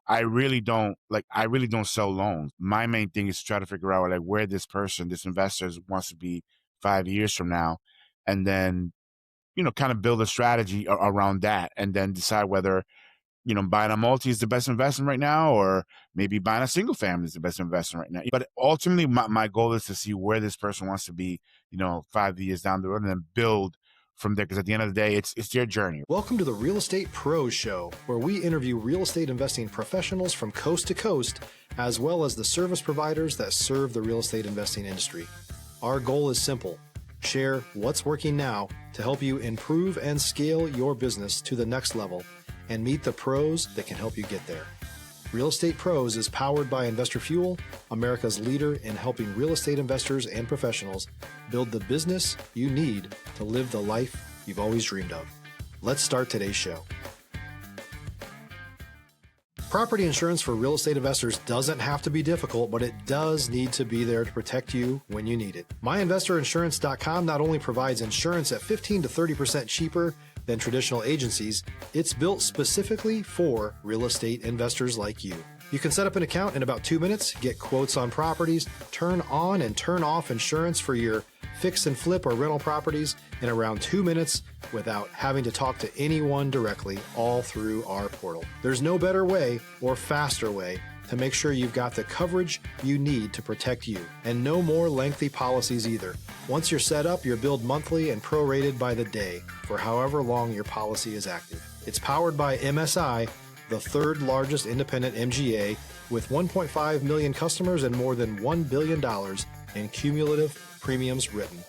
I really don't sell loans. My main thing is to try to figure out like where this investor wants to be 5 years from now, and then kind of build a strategy around that, and then decide whether buying a multi is the best investment right now, or maybe buying a single family is the best investment right now. But ultimately, my goal is to see where this person wants to be, 5 years down the road, and then build from there. Because at the end of the day, it's their journey. Welcome to the Real Estate Pros Show, where we interview real estate investing professionals from coast to coast, as well as the service providers that serve the real estate investing industry. Our goal is simple: share what's working now to help you improve and scale your business to the next level, and meet the pros that can help you get there. Real Estate Pros is powered by Investor Fuel, America's leader in helping real estate investors and professionals build the business you need to live the life you've always dreamed of. Let's start today's show. Property insurance for real estate investors doesn't have to be difficult, but it does need to be there to protect you when you need it. MyInvestorInsurance.com not only provides insurance at 15 to 30% cheaper than traditional agencies, it's built specifically for real estate investors like you. You can set up an account in about 2 minutes, get quotes on properties, turn on and turn off insurance for your fix and flip or rental properties in around 2 minutes without having to talk to anyone directly, all through our portal. There's no better way or faster way to make sure you've got the coverage you need to protect you, and no more lengthy policies either. Once you're set up, you're billed monthly and prorated by the day for however long your policy is active. It's powered by MSI, the third largest independent MGA, with 1.5 million customers and more than $1 billion in cumulative premiums written.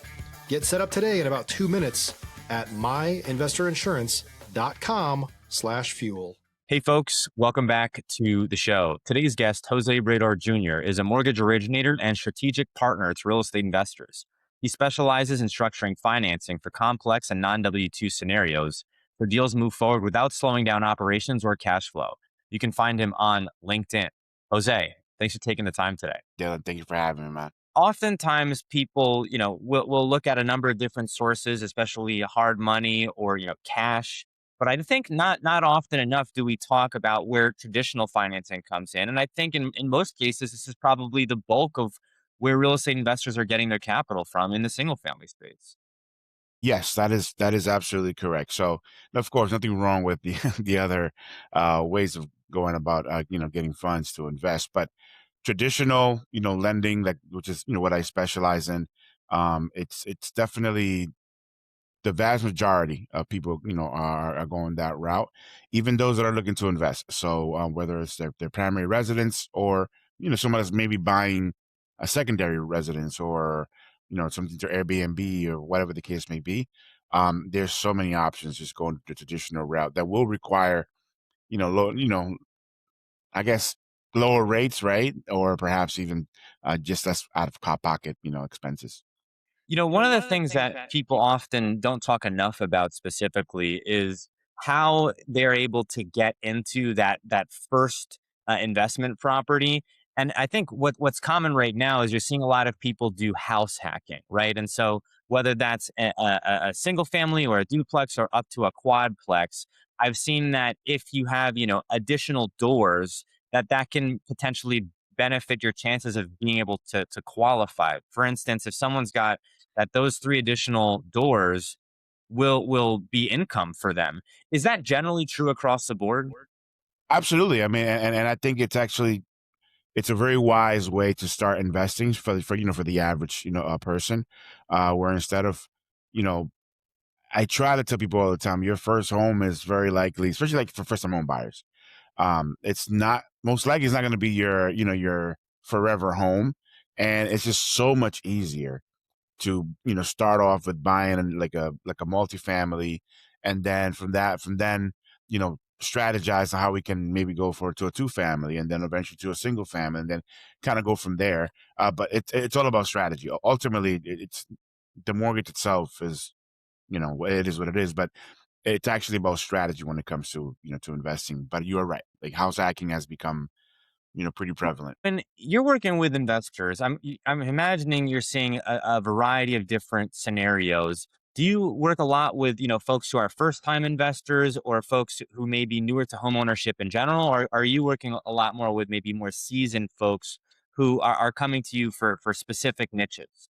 Get set up today in about 2 minutes at myinvestorinsurance.com/fuel. Hey folks, welcome back to the show. Today's guest, José Brador Jr., is a mortgage originator and strategic partner to real estate investors. He specializes in structuring financing for complex and non-W-2 scenarios where deals move forward without slowing down operations or cash flow. You can find him on LinkedIn. Jose, thanks for taking the time today. Dylan, thank you for having me, man. Oftentimes people, will look at a number of different sources, especially hard money or, cash. But I think not often enough do we talk about where traditional financing comes in. And I think in most cases, this is probably the bulk of where real estate investors are getting their capital from in the single family space. Yes, that is absolutely correct. So, of course, nothing wrong with the the other ways of going about getting funds to invest, but traditional lending, like, which is what I specialize in, it's definitely the vast majority of people are going that route, even those that are looking to invest. So whether it's their primary residence, or someone that's maybe buying a secondary residence, or something to Airbnb or whatever the case may be, there's so many options just going the traditional route that will require low, I guess, lower rates, right? Or perhaps even just less out of pocket expenses. One of the things that people often don't talk enough about specifically is how they're able to get into that first investment property. And I think what's common right now is you're seeing a lot of people do house hacking, right? And so whether that's a single family or a duplex or up to a quadplex, I've seen that if you have additional doors, that can potentially benefit your chances of being able to qualify. For instance, if someone's got that those 3 additional doors will be income for them. Is that generally true across the board? Absolutely. I mean, and I think it's a very wise way to start investing for the average person, where instead of you know I try to tell people all the time, your first home is very likely, especially like for first time home buyers, it's not, most likely it's not going to be your forever home, and it's just so much easier to start off with buying like a multifamily, and then from then strategize on how we can maybe go to a two family, and then eventually to a single family, and then kind of go from there. But it's all about strategy. Ultimately, it's the mortgage itself is it is what it is, but it's actually about strategy when it comes to to investing. But you are right, like house hacking has become pretty prevalent. When you're working with investors, I'm imagining you're seeing a variety of different scenarios. Do you work a lot with, folks who are first-time investors or folks who may be newer to homeownership in general? Or are you working a lot more with maybe more seasoned folks who are coming to you for specific niches?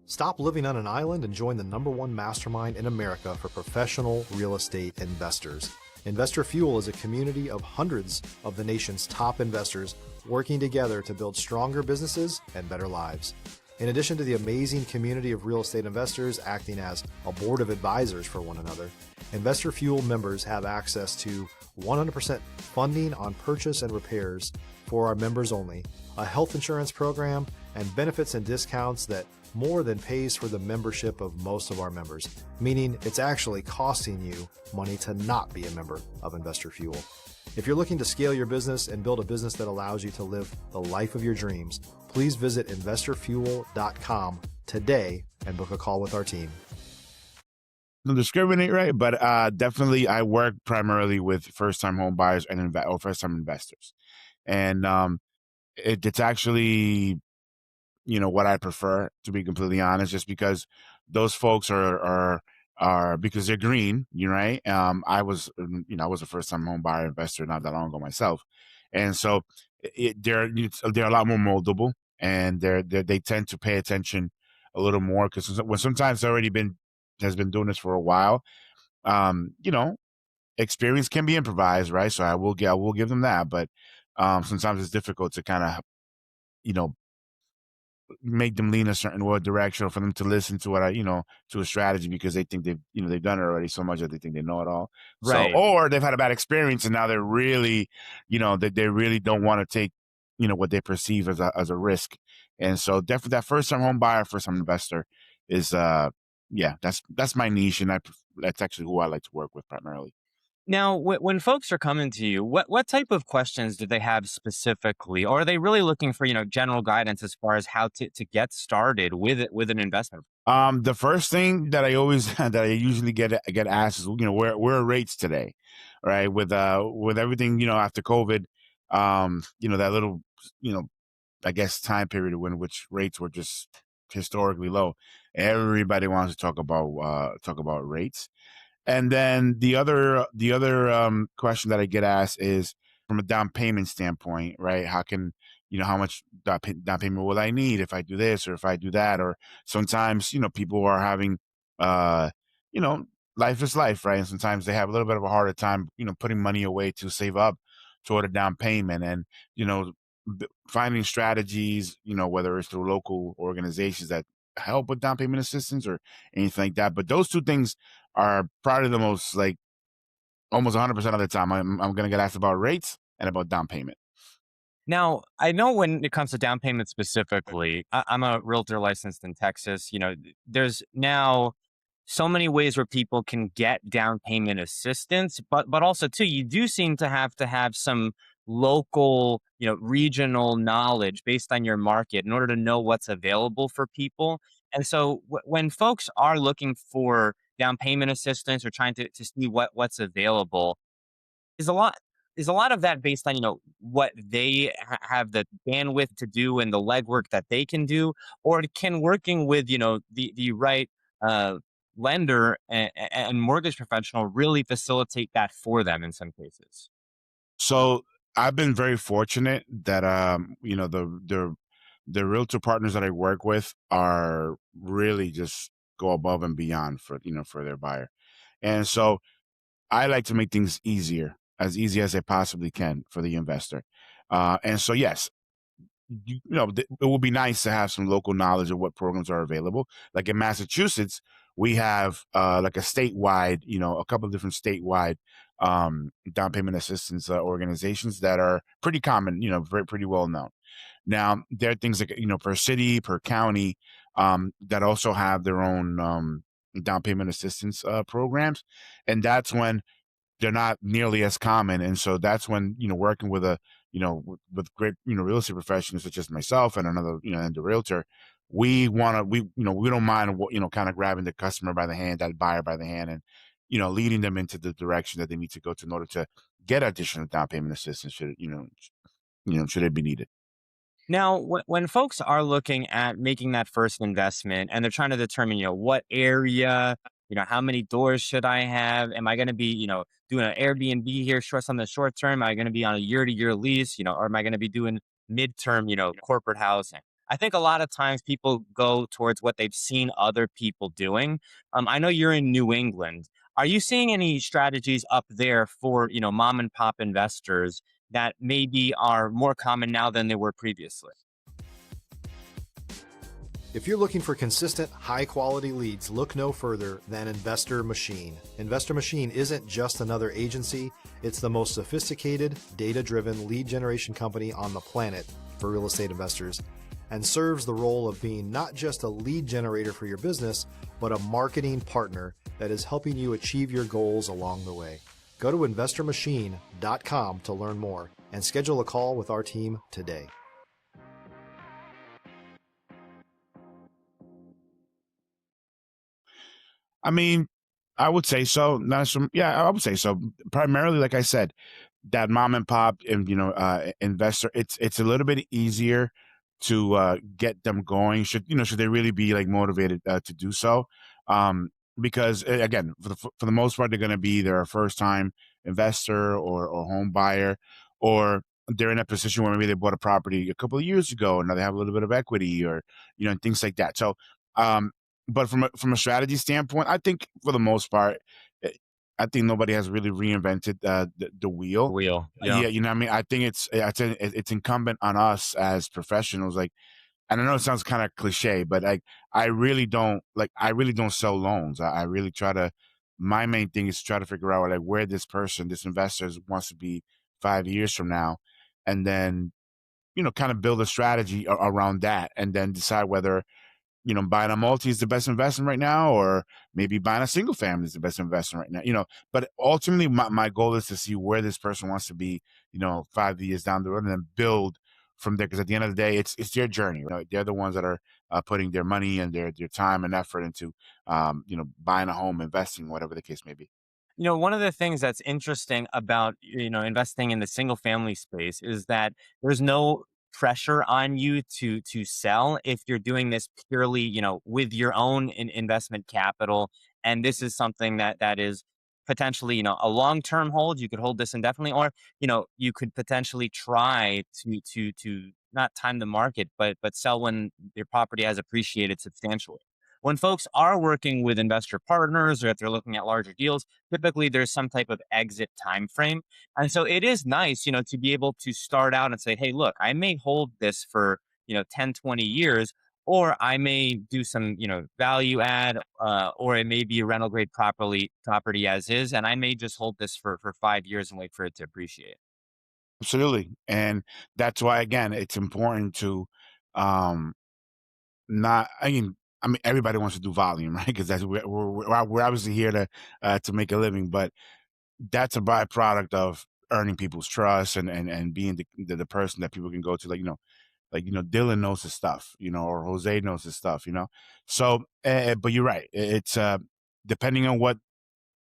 Stop living on an island and join the #1 mastermind in America for professional real estate investors. Investor Fuel is a community of hundreds of the nation's top investors working together to build stronger businesses and better lives. In addition to the amazing community of real estate investors acting as a board of advisors for one another, Investor Fuel members have access to 100% funding on purchase and repairs for our members only, a health insurance program, and benefits and discounts that more than pays for the membership of most of our members, meaning it's actually costing you money to not be a member of Investor Fuel. If you're looking to scale your business and build a business that allows you to live the life of your dreams, please visit investorfuel.com today and book a call with our team. Don't discriminate, right? But definitely, I work primarily with first-time home buyers and or first-time investors, and it's actually what I prefer, to be completely honest, just because those folks are because they're green, right? I was a first time home buyer investor not that long ago myself, and so they're a lot more moldable, and they tend to pay attention a little more because when sometimes already been has been doing this for a while, um, you know, experience can be improvised, right? So I will give them that, but sometimes it's difficult to kind of you know make them lean a certain direction or for them to listen to to a strategy because they think they've done it already so much that they think they know it all. So, Right. or they've had a bad experience and now they're really, they really don't want to take, what they perceive as a risk. And so definitely that first time home buyer, first time investor is, yeah, that's my niche. And that's actually who I like to work with primarily. Now, when folks are coming to you, what type of questions do they have specifically, or are they really looking for general guidance as far as how to get started with it with an investment? The first thing that I always that I usually get asked is, where are rates today, right? With everything, after COVID, that little, you know, I guess time period when which rates were just historically low. Everybody wants to talk about rates. And then the other question that I get asked is from a down payment standpoint, right? How much down payment will I need if I do this or if I do that? Or sometimes, people are having, uh, you know, life is life, right? And sometimes they have a little bit of a harder time, putting money away to save up toward a down payment. And, you know, finding strategies, whether it's through local organizations that help with down payment assistance or anything like that. But those two things are probably the most like almost 100% of the time I'm going to get asked about rates and about down payment. Now, I know when it comes to down payment specifically, I'm a realtor licensed in Texas. There's now so many ways where people can get down payment assistance, but also too, you do seem to have some local, regional knowledge based on your market in order to know what's available for people. And so when folks are looking for down payment assistance or trying to see what's available, is a lot is a lot of that based on, what they have the bandwidth to do and the legwork that they can do, or can working with, the right uh, lender and mortgage professional really facilitate that for them in some cases? So I've been very fortunate that the realtor partners that I work with are really just go above and beyond for their buyer. And so I like to make things as easy as I possibly can for the investor. And so yes, it would be nice to have some local knowledge of what programs are available. Like in Massachusetts, we have like a couple of different statewide down payment assistance organizations that are pretty common, pretty well known. Now, there are things like, per city, per county, that also have their own down payment assistance programs. And that's when they're not nearly as common. And so that's when, working with with great, real estate professionals such as myself and another, and the realtor, we don't mind, kind of grabbing the customer by the hand, that buyer by the hand and, leading them into the direction that they need to go to in order to get additional down payment assistance should, should it be needed. Now, when folks are looking at making that first investment and they're trying to determine, what area, how many doors should I have? Am I going to be, doing an Airbnb here, short on the short term? Am I going to be on a year-to-year lease, or am I going to be doing midterm, corporate housing? I think a lot of times people go towards what they've seen other people doing. I know you're in New England. Are you seeing any strategies up there for, mom and pop investors that maybe are more common now than they were previously? If you're looking for consistent, high quality leads, look no further than Investor Machine. Investor Machine isn't just another agency, it's the most sophisticated, data driven lead generation company on the planet for real estate investors, and serves the role of being not just a lead generator for your business, but a marketing partner that is helping you achieve your goals along the way. Go to investormachine.com to learn more and schedule a call with our team today. I mean, I would say so. Not some, yeah, I would say so. Primarily, like I said, that mom and pop and investor, it's a little bit easier to get them going. Should they really be like motivated to do so? Um, because again, for the most part, they're going to be either a first time investor or home buyer, or they're in a position where maybe they bought a property a couple of years ago and now they have a little bit of equity, or and things like that. So um, but from a strategy standpoint, I think for the most part, eh, I think nobody has really reinvented the wheel. Wheel. Yeah. Yeah, what I mean. I think it's incumbent on us as professionals. Like, and I know it sounds kind of cliche, but like I really don't sell loans. I really try to. My main thing is to try to figure out like where this investor wants to be 5 years from now, and then kind of build a strategy around that, and then decide whether buying a multi is the best investment right now, or maybe buying a single family is the best investment right now. But ultimately, my goal is to see where this person wants to be, 5 years down the road, and then build from there. Because at the end of the day, it's their journey. Right? They're the ones that are putting their money and their time and effort into, buying a home, investing, whatever the case may be. One of the things that's interesting about, investing in the single family space is that there's no pressure on you to sell if you're doing this purely, with your own investment capital. And this is something that is potentially, a long-term hold. You could hold this indefinitely, or, you could potentially try to not time the market, but sell when your property has appreciated substantially. When folks are working with investor partners, or if they're looking at larger deals, typically there's some type of exit time frame. And so it is nice, to be able to start out and say, hey, look, I may hold this for, 10, 20 years, or I may do some, value add, or it may be a rental grade property as is, and I may just hold this for 5 years and wait for it to appreciate. Absolutely, and that's why again, it's important to um, not. I mean, everybody wants to do volume, right? Because that's we're obviously here to make a living, but that's a byproduct of earning people's trust and being the person that people can go to, Dylan knows his stuff, or Jose knows his stuff, so but you're right, it's depending on what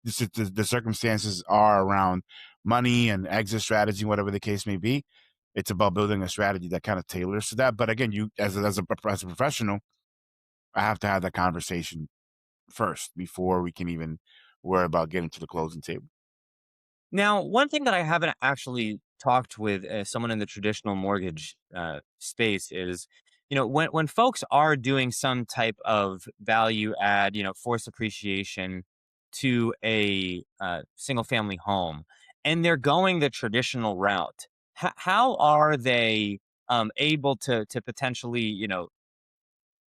the circumstances are around money and exit strategy, whatever the case may be. It's about building a strategy that kind of tailors to that. But again, you as a professional, I have to have that conversation first before we can even worry about getting to the closing table. Now, one thing that I haven't actually talked with someone in the traditional mortgage space is, when folks are doing some type of value add, forced appreciation to a single family home, and they're going the traditional route, how are they able to potentially,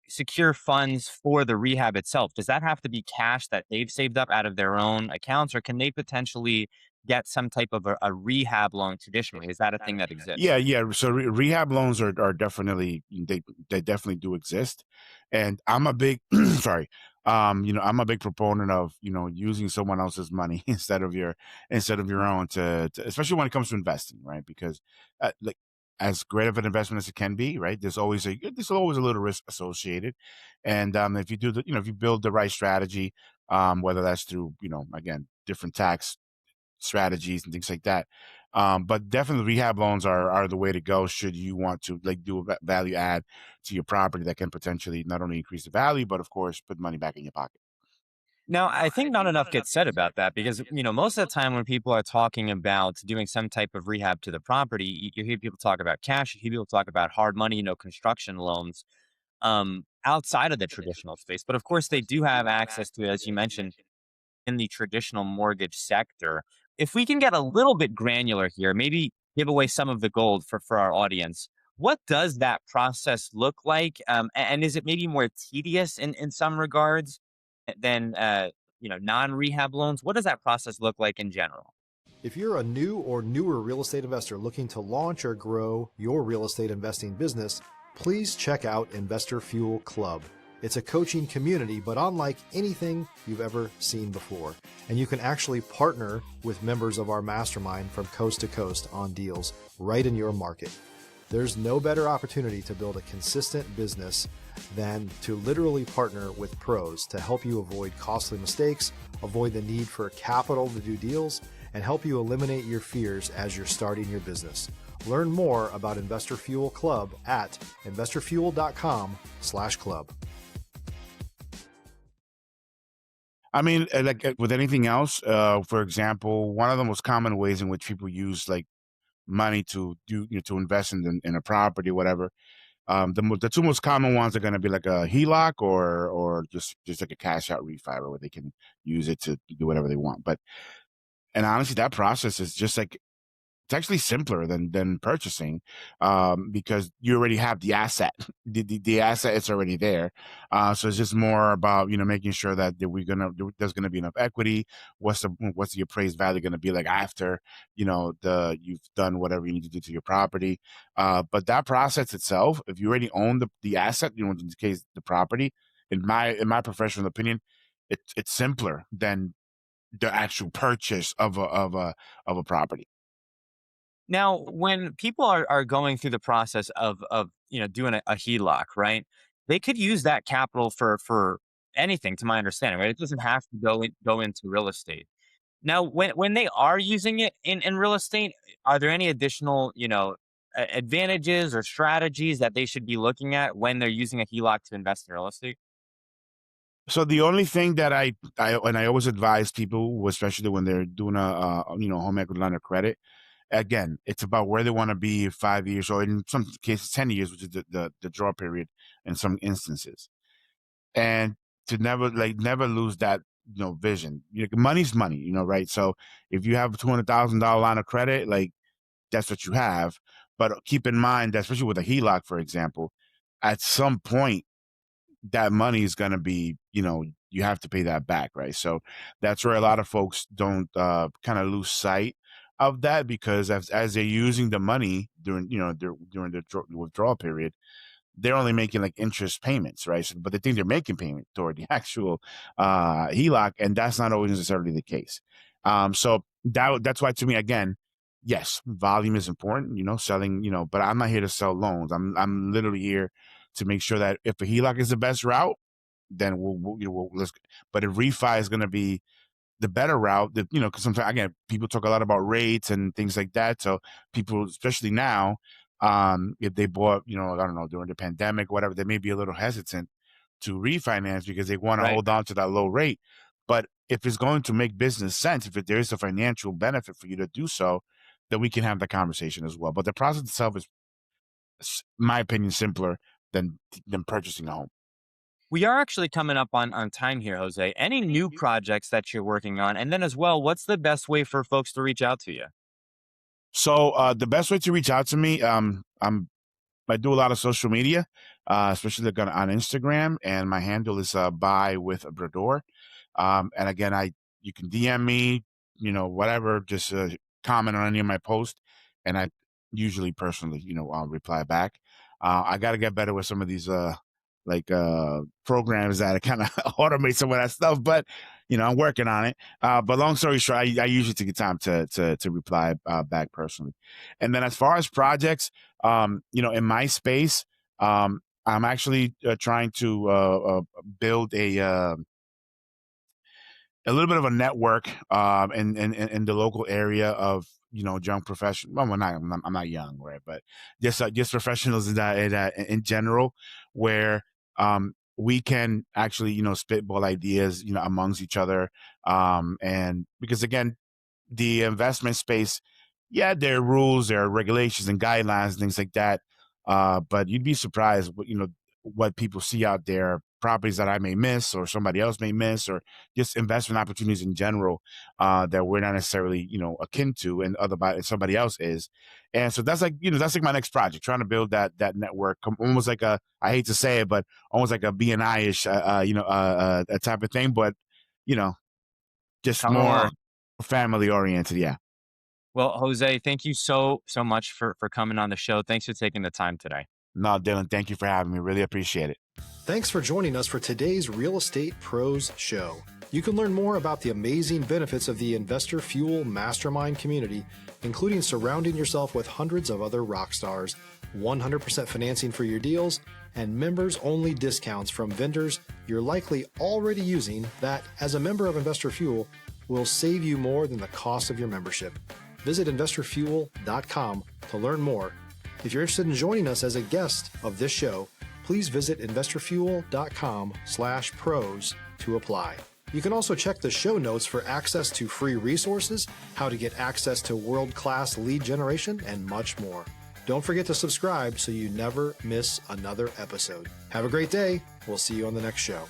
secure funds for the rehab itself? Does that have to be cash that they've saved up out of their own accounts, or can they potentially get some type of a rehab loan traditionally? Is that a thing that Yeah, exists? yeah. So rehab loans are definitely they definitely do exist, and I'm a big sorry, I'm a big proponent of using someone else's money instead of your own to especially when it comes to investing, right? Because like as great of an investment as it can be, right? There's always a little risk associated, and if you do if you build the right strategy, whether that's through again different tax strategies and things like that. But definitely rehab loans are the way to go should you want to like do a value add to your property that can potentially not only increase the value, but of course put money back in your pocket. Now, I think not enough gets said about that because, most of the time when people are talking about doing some type of rehab to the property, you hear people talk about cash, you hear people talk about hard money, construction loans, outside of the traditional space. But of course, they do have access to it, as you mentioned, in the traditional mortgage sector. If we can get a little bit granular here, maybe give away some of the gold for our audience. What does that process look like? And is it maybe more tedious in some regards than non rehab loans? What does that process look like in general? If you're a new or newer real estate investor looking to launch or grow your real estate investing business, please check out Investor Fuel Club. It's a coaching community, but unlike anything you've ever seen before. And you can actually partner with members of our mastermind from coast to coast on deals right in your market. There's no better opportunity to build a consistent business than to literally partner with pros to help you avoid costly mistakes, avoid the need for capital to do deals, and help you eliminate your fears as you're starting your business. Learn more about Investor Fuel Club at investorfuel.com/club. I mean, with anything else, for example, one of the most common ways in which people use like money to do to invest in a property, whatever. The two most common ones are going to be like a HELOC or just like a cash out refi, where they can use it to do whatever they want. But and honestly, that process is just like it's actually simpler than purchasing, because you already have the asset. The asset is already there. So it's just more about making sure that there's gonna be enough equity. What's the appraised value gonna be like after you've done whatever you need to do to your property. But that process itself, if you already own the asset, in this case the property, in my professional opinion, it's simpler than the actual purchase of a property. Now, when people are going through the process of doing a HELOC, right? They could use that capital for anything, to my understanding, right? It doesn't have to go into real estate. Now, when they are using it in real estate, are there any additional advantages or strategies that they should be looking at when they're using a HELOC to invest in real estate? So the only thing that I always advise people, especially when they're doing a home equity line of credit, again, it's about where they want to be 5 years, or in some cases 10 years, which is the draw period in some instances, and to never lose that vision. Money's money, right? So if you have a $200,000 line of credit, like that's what you have. But keep in mind that, especially with a HELOC, for example, at some point that money is going to be, you have to pay that back, right? So that's where a lot of folks don't kind of lose sight of that, because as they're using the money during the withdrawal period, they're only making like interest payments, right? So, but they think they're making payment toward the actual HELOC, and that's not always necessarily the case. So that's why, to me, again, yes, volume is important, selling, but I'm not here to sell loans. I'm literally here to make sure that if a HELOC is the best route, then let's. But if refi is going to be the better route, that because sometimes, again, people talk a lot about rates and things like that. So people, especially now, if they bought, I don't know, during the pandemic, whatever, they may be a little hesitant to refinance because they want to Right. hold on to that low rate. But if it's going to make business sense, if there is a financial benefit for you to do so, then we can have the conversation as well. But the process itself is, my opinion, simpler than purchasing a home. We are actually coming up on time here, Jose. Any new projects that you're working on? And then as well, what's the best way for folks to reach out to you? So the best way to reach out to me, I do a lot of social media, especially like on Instagram, and my handle is buy with Brador. And again, you can DM me, whatever, just comment on any of my posts, and I usually personally, I'll reply back. I got to get better with some of these programs that kind of automate some of that stuff, but I'm working on it. But long story short, I usually take the time to reply back personally. And then as far as projects, in my space, I'm actually trying to build a little bit of a network in the local area of young professional. Well, I'm not young, right? But just professionals in general, where we can actually, spitball ideas, amongst each other. And because again, the investment space, yeah, there are rules, there are regulations and guidelines and things like that. But you'd be surprised what people see out there, properties that I may miss or somebody else may miss, or just investment opportunities in general that we're not necessarily, akin to, and somebody else is. And so that's like my next project, trying to build that network, almost like I hate to say it, but almost like a BNI-ish, a type of thing, but you know, just Come more along. family oriented. Yeah. Well, Jose, thank you so much for coming on the show. Thanks for taking the time today. No, Dylan, thank you for having me. Really appreciate it. Thanks for joining us for today's Real Estate Pros Show. You can learn more about the amazing benefits of the Investor Fuel Mastermind community, including surrounding yourself with hundreds of other rock stars, 100% financing for your deals, and members-only discounts from vendors you're likely already using that, as a member of Investor Fuel, will save you more than the cost of your membership. Visit investorfuel.com to learn more. If you're interested in joining us as a guest of this show, please visit investorfuel.com/pros to apply. You can also check the show notes for access to free resources, how to get access to world-class lead generation, and much more. Don't forget to subscribe so you never miss another episode. Have a great day. We'll see you on the next show.